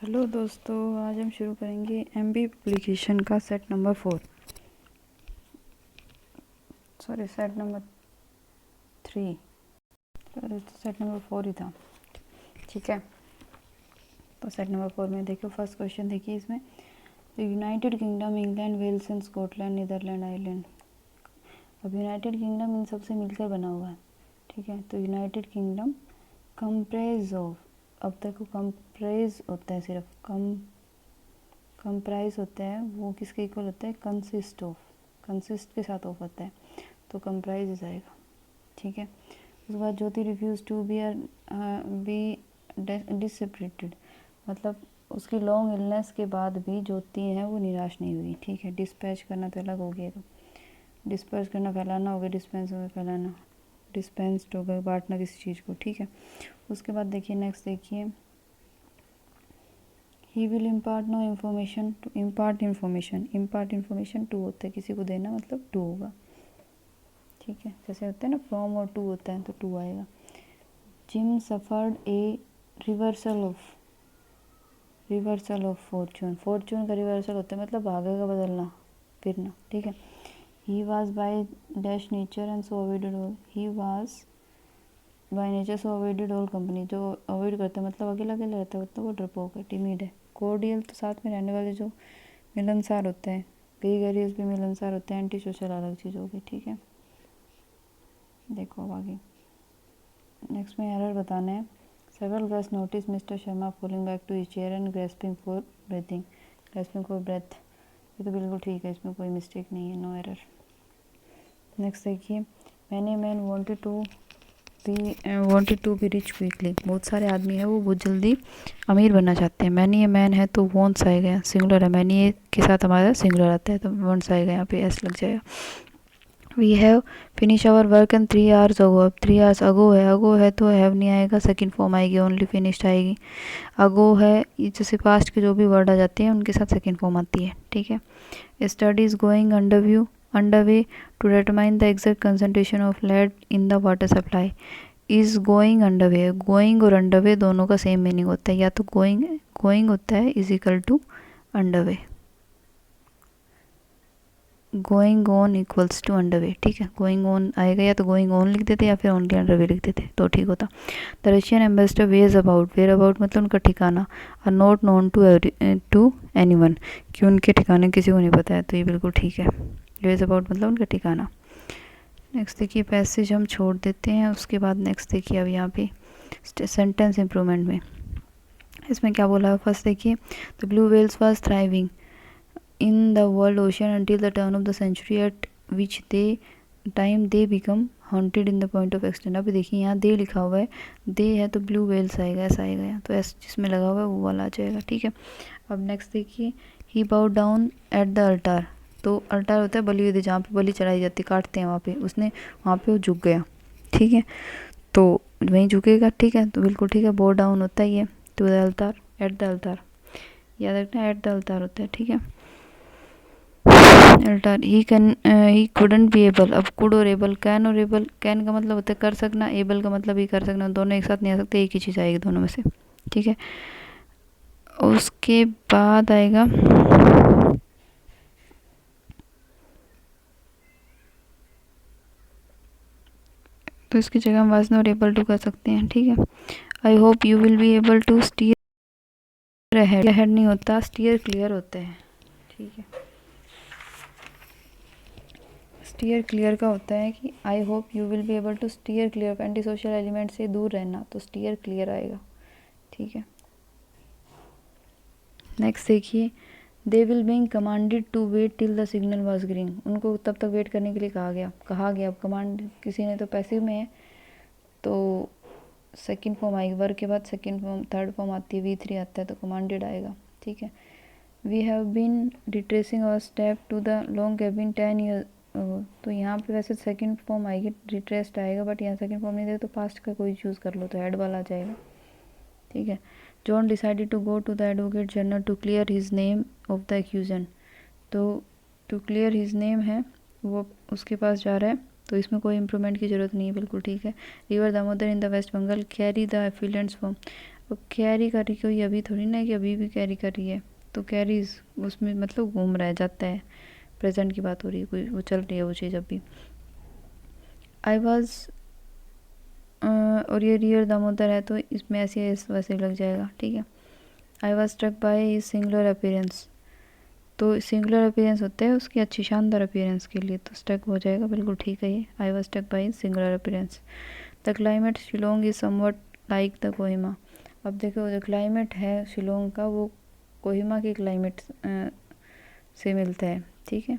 Hello दोस्तों, आज हम शुरू करेंगे एमबी एप्लीकेशन का set number 4 set number 3 set number 4 ही था। ठीक है, तो सेट नंबर 4 में देखो फर्स्ट क्वेश्चन देखिए। इसमें United Kingdom, England, Wales and Scotland, Netherland, Ireland. अब यूनाइटेड किंगडम इन सबसे मिलकर बना हुआ है। ठीक है, तो यूनाइटेड किंगडम कंप्राइज ऑफ, अब देखो कंप्राइज होता है, सिर्फ कंप्राइज होता है, वो किसके इक्वल होता है? कंसिस्ट ऑफ, कंसिस्ट के साथ ऑफ होता है, तो कंप्राइज आएगा। ठीक है, उसके बाद ज्योति रिफ्यूज टू बी डिससेपरेटेड, मतलब उसकी लॉन्ग इलनेस के बाद भी ज्योति है वो निराश नहीं हुई। ठीक है, डिस्पैच करना तो अलग हो गया, तो डिस्पर्स करना फैलाना हो गया, डिस्पेंस हो गया फैलाना, डिस्पेंस्ड हो गया बांटना किसी चीज़ को। ठीक है, उसके बाद देखिए नेक्स्ट देखिए, he will impart no information to, impart information to होता है किसी को देना, मतलब टू होगा। ठीक है, जैसे होता है ना फ्रॉम और टू होता है, तो टू आएगा। Gym suffered A reversal of Fortune का रिवर्सल होता है, मतलब भाग्य का बदलना, फिरना। ठीक है, he was by dash nature and so avoided all, he was by nature so avoided all company, जो अवॉइड करता है मतलब अकेला अकेला रहता है, मतलब वो डरपोक है, टिमिड है। कोर्डियल तो साथ में रहने वाले, जो मिलनसार होते हैं। ग्रेगरियस भी मिलनसार होते हैं, एंटी सोशल अलग चीज़ होगी। ठीक है, देखो अब आगे नेक्स्ट में एरर बताना है। Several guest notice mister Sharma falling back to his chair and grasping for breath, ये तो बिल्कुल ठीक है, इसमें कोई मिस्टेक नहीं है, नो एरर। नेक्स्ट देखिए, many man wanted to be rich quickly, बहुत सारे आदमी है वो बहुत जल्दी अमीर बनना चाहते हैं। मैनी ए मैन है तो वॉन्ट्स आएगा, सिंगुलर है, मैनी के साथ हमारा सिंगुलर आता है, तो वॉन्ट्स आएगा, यहाँ पे एस लग जाएगा। We have finish our work in 3 hours ago, अब 3 hours अगो है तो हैव नहीं आएगा, सेकंड फॉर्म आएगी, ओनली फिनिश्ड आएगी। अगो है, ये जैसे पास्ट के जो भी वर्ड आ जाते हैं उनके साथ सेकंड फॉर्म आती है। ठीक है, study is going under way to determine the exact concentration of lead in the water supply. Is going under way, going और अंडर वे दोनों का सेम मीनिंग होता है, या तो गोइंग होता है is equal to under way, going on equals to under way. ठीक है, गोइंग ऑन आएगा, या तो गोइंग ऑन लिख देते या फिर ओनली अंडर वे लिख देते तो ठीक होता। द रशियन एम्बेसडर वेयर अबाउट मतलब उनका ठिकाना, are not known to anyone, कि उनके ठिकाने किसी को नहीं पता है, तो ये बिल्कुल ठीक है। वेयर अबाउट मतलब उनका ठिकाना। नेक्स्ट देखिए, पैसेज हम छोड़ देते हैं, उसके बाद नेक्स्ट देखिए अब यहाँ पे सेंटेंस इम्प्रूवमेंट में इसमें क्या बोला है। फर्स्ट देखिए, the blue whales was thriving in the world ocean until the turn of the century, at which time they become haunted in the point of extent। अभी देखिए यहाँ दे लिखा हुआ है, दे है तो ब्लू वेल्स आएगा, ऐसा आएगा यहाँ, तो एस जिसमें लगा हुआ है वो वाला आ जाएगा। ठीक है, अब नेक्स्ट देखिए, he bow down at the altar, तो अल्टार होता है बलि विधि, जहाँ पे बलि चढ़ाई जाती है, काटते हैं वहाँ पे, उसने वहाँ पे वो झुक गया। ठीक है, तो वहीं झुकेगा। ठीक है, तो बिल्कुल ठीक है, बो डाउन होता है ये, to the altar, at the altar, याद रखना एट द अल्टार होता है। ठीक है, altar, he couldn't be able, अब कुड और एबल, कैन और एबल, कैन का मतलब होता है कर सकना, एबल का मतलब ही कर सकना, दोनों एक साथ नहीं आ सकते, एक ही चीज़ आएगी दोनों में से। ठीक है, उसके बाद आएगा तो इसकी जगह हम वाज नॉट एबल टू कर सकते हैं। ठीक है, I hope you will be able to steer ahead, ahead नहीं होता, स्टीयर क्लियर होता है। ठीक है, स्टीयर क्लियर का होता है कि I hope you will be able to steer clear, anti social element से दूर रहना, तो स्टीयर क्लियर आएगा। ठीक है, नेक्स्ट देखिए, they will being commanded to wait till the signal was green, उनको तब तक वेट करने के लिए कहा गया। अब कमांड किसी ने तो पैसिव में है, तो सेकंड फॉर्म आएगी, वर्ग के बाद सेकंड फॉर्म, थर्ड फॉर्म आती है, V3 आता है, तो कमांडेड आएगा। ठीक है, we have been retracing our step to the long cabin 10 years, तो यहाँ पे वैसे सेकंड फॉर्म आएगी, रिट्रेस्ड आएगा, बट यहाँ सेकंड फॉर्म नहीं दे तो पास्ट का कोई चूज़ कर लो, तो हेड वाला आ जाएगा। ठीक है, John decided to go to the advocate general to clear his name of the accusation, तो टू क्लियर हिज नेम है, वो उसके पास जा रहा है, तो इसमें कोई इम्प्रूवमेंट की ज़रूरत नहीं है, बिल्कुल ठीक है। River Damodar in the West Bengal carry the effluents from, और कैरी कर रही कोई अभी थोड़ी ना कि अभी भी कैरी कर रही है, तो कैरीज उसमें मतलब घूम रहा है, जाता है, प्रेजेंट की बात हो रही है, कोई वो चल रही है वो चीज़ अभी। आई वॉज और ये रियर दामोदर है तो इसमें ऐसे वैसे लग जाएगा, ठीक है। I was struck by his singular appearance, तो सिंगुलर अपीयरेंस होता है उसकी अच्छी शानदार अपीयरेंस के लिए, तो स्ट्रक हो जाएगा, बिल्कुल ठीक है ये। I was struck by his singular appearance. The climate Shillong is somewhat like the Kohima. अब देखो जो क्लाइमेट है शिलोंग का वो कोहिमा के क्लाइमेट से मिलता है, ठीक है।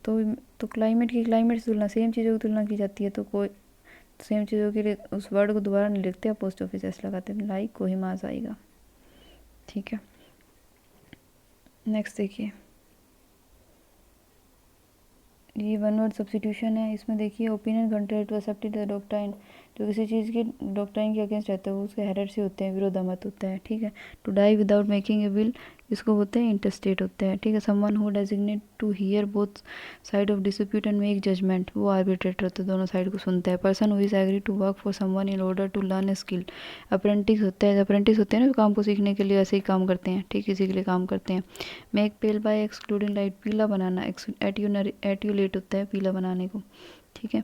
तो क्लाइमेट की क्लाइमेट से तुलना, सेम चीज़ों की तुलना की जाती है, तो कोई सेम चीज़ों के लिए उस वर्ड को दोबारा नहीं लिखते, पोस्ट ऑफिस ऐसे लगाते हैं, लाइक कोहिमा आएगा, ठीक है। नेक्स्ट देखिए, ये वन वर्ड सब्स्टिट्यूशन है। इसमें देखिए opinion country to accepted the doctrine, जो किसी चीज़ की डॉक्ट्राइन के अगेंस्ट रहता है वो उसके हेरेसी होते हैं, विरोधामत होता है, ठीक है। To die without making a will, इसको बोलते हैं इंटरस्टेट होता है, ठीक है। Someone who designate to hear both side of dispute and make judgment, वो आर्बिट्रेटर होता है, दोनों साइड को सुनता है। Person who is agree to work for someone in order to learn a skill, apprentice होता है, अप्रेंटिस होते हैं ना काम को सीखने के लिए ऐसे ही काम करते हैं, ठीक, किसी के लिए काम करते हैं। मेक पेल बाय एक्सक्लूडिंग लाइट, पीला बनाना, एट्यूलेट होता है पीला बनाने को, ठीक है।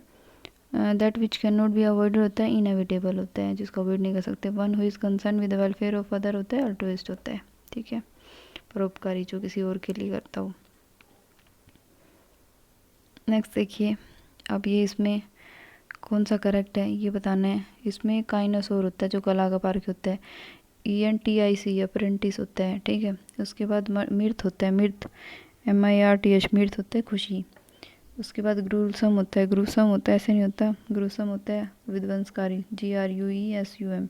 That which can not be avoided होता है, इनएविटेबल होता है, जिसको अवॉइड नहीं कर सकते। One who is concern with the welfare of other होता है, अल्ट्रुइस्ट होता है, ठीक है, परोपकारी, जो किसी और के लिए करता हो। नेक्स्ट देखिए, अब ये इसमें कौन सा करेक्ट है ये बताना है। इसमें काइनोसोर होता है जो कला का पार्क होता है, ENTIC अप्रेंटिस होता है, ठीक है। उसके बाद मिर्थ होता है, मिर्थ MIRTH, मिर्थ होता है खुशी। उसके बाद ग्रूसम होता है, ग्रूसम होता है, ऐसे नहीं होता, ग्रूसम होता है विध्वंसकारी, GRUESUM,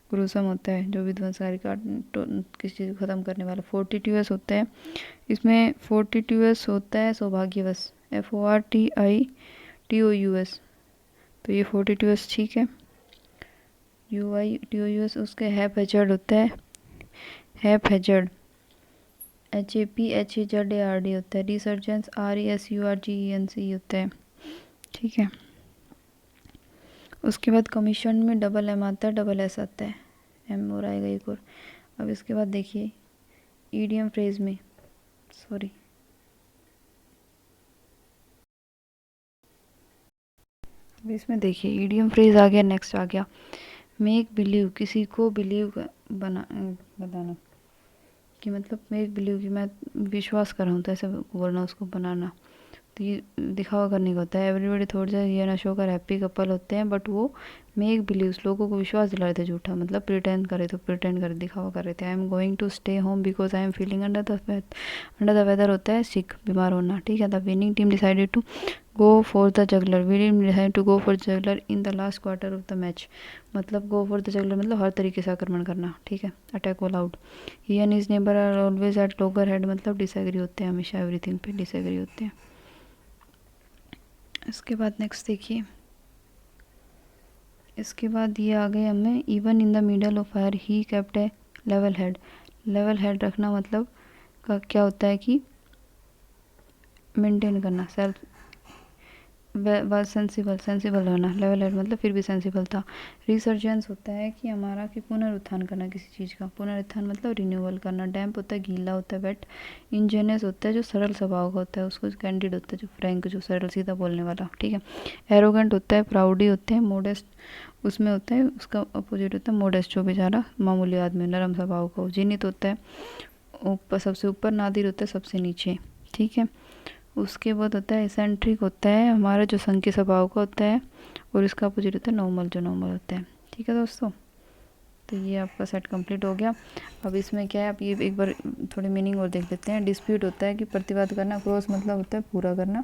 ग्रूसम होता है जो विध्वंसकारी का किसी चीज़ को ख़त्म करने वाला। फोर्टिट्यूअस होता है, इसमें फोर्टिट्यूअस होता है सौभाग्यवश, FORTITOUS, तो ये फोर्टिट्यूअस, ठीक है। UITOUS, उसके हैपहेजर्ड होता है, हैपहेजर्ड, HAPHEZARD होता है। रिसर्जेंस RESURGENC होता है, ठीक है। उसके बाद कमीशन में डबल M आता है, डबल S आता है, M और आएगा एक और। अब इसके बाद देखिए ईडियम फ्रेज में, सॉरी, अब इसमें देखिए ईडियम फ्रेज आ गया। नेक्स्ट आ गया मेक बिलीव, किसी को बिलीव बताना, कि मतलब मेक बिलीव कि मैं विश्वास कर रहा हूँ, तो ऐसे बोलना, उसको बनाना, तो ये दिखावा करने का होता है। एवरीबडी थॉट दैट ये अशोक हैप्पी कपल होते हैं, बट वो मेक बिलीव लोगों को विश्वास दिला रहे थे झूठा, मतलब प्रिटेंड करे, तो प्रिटेंड करे, दिखावा कर रहे थे। I am going to stay home because I am feeling under the weather होता है सिक, बीमार होना, ठीक है। The winning team decided to go for the juggler, we decide to go for juggler in the last quarter of the match, मतलब go for the juggler मतलब हर तरीके से आक्रमण करना, ठीक है। Attack all out. He and his neighbour are always at loggerhead, मतलब disagree होते हैं, हमेशा एवरीथिंग पे डिसएग्री होते हैं। इसके बाद नेक्स्ट देखिए, इसके बाद ये आ गए हमें even in the middle of fire he kept A level head. Level head रखना मतलब का क्या होता है कि मेंटेन करना, सेल्फ सेंसिबल रहना। लेवल हेड मतलब फिर भी सेंसिबल था। रिसर्जेंस होता है कि हमारा कि पुनरुत्थान करना किसी चीज़ का, पुनरुत्थान मतलब रिन्यूअल करना। डैम्प होता है गीला होता है, वेट। इंजेनियस होता है जो सरल स्वभाव का होता है, उसको कैंडिड होता है जो फ्रैंक, जो सरल सीधा बोलने वाला, ठीक है। एरोगेंट होता है, प्राउडी होते हैं, मोडेस्ट उसमें होता है, उसका अपोजिट होता है मोडेस्ट, जो बेचारा मामूली आदमी नरम स्वभाव का हो। जिनित होता है ऊपर, सबसे ऊपर। नादिर होता है सबसे नीचे, ठीक है। उसके बाद होता है एसेंट्रिक, होता है हमारा जो संकी स्वभाव का होता है, और इसका अपोजिट होता है नॉर्मल, जो नॉर्मल होता है, ठीक है दोस्तों। तो ये आपका सेट कंप्लीट हो गया। अब इसमें क्या है, आप ये एक बार थोड़ी मीनिंग और देख लेते हैं। डिस्प्यूट होता है कि प्रतिवाद करना। क्रॉस मतलब होता है पूरा करना।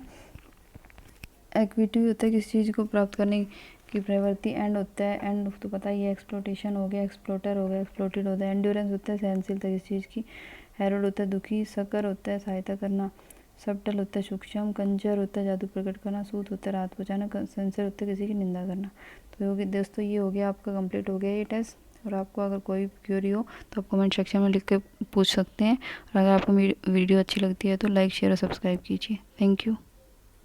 एक्विटी होता है किसी चीज़ को प्राप्त करने की प्रवृत्ति। एंड होता है, एंड तो पता ही है, एक्सप्लोटेशन हो गया, एक्सप्लोटर हो गया, एक्सप्लोटेड होता है। एंड्योरेंस होता है सहनशीलता किसी चीज़ की। हेरोड होता है दुखी। सकर होता है सहायता करना। सबटल होता है सूक्ष्म। कंजर होता है जादू प्रकट करना। सूत होता है राहत पहुँचाना। सेंसर होता है किसी की निंदा करना। तो होगी दोस्तों, ये हो गया आपका कंप्लीट हो गया ये टेस्ट। और आपको अगर कोई क्वेरी हो तो आप कमेंट सेक्शन में लिख के पूछ सकते हैं। और अगर आपको मेरी वीडियो अच्छी लगती है तो लाइक शेयर और सब्सक्राइब कीजिए। Thank you.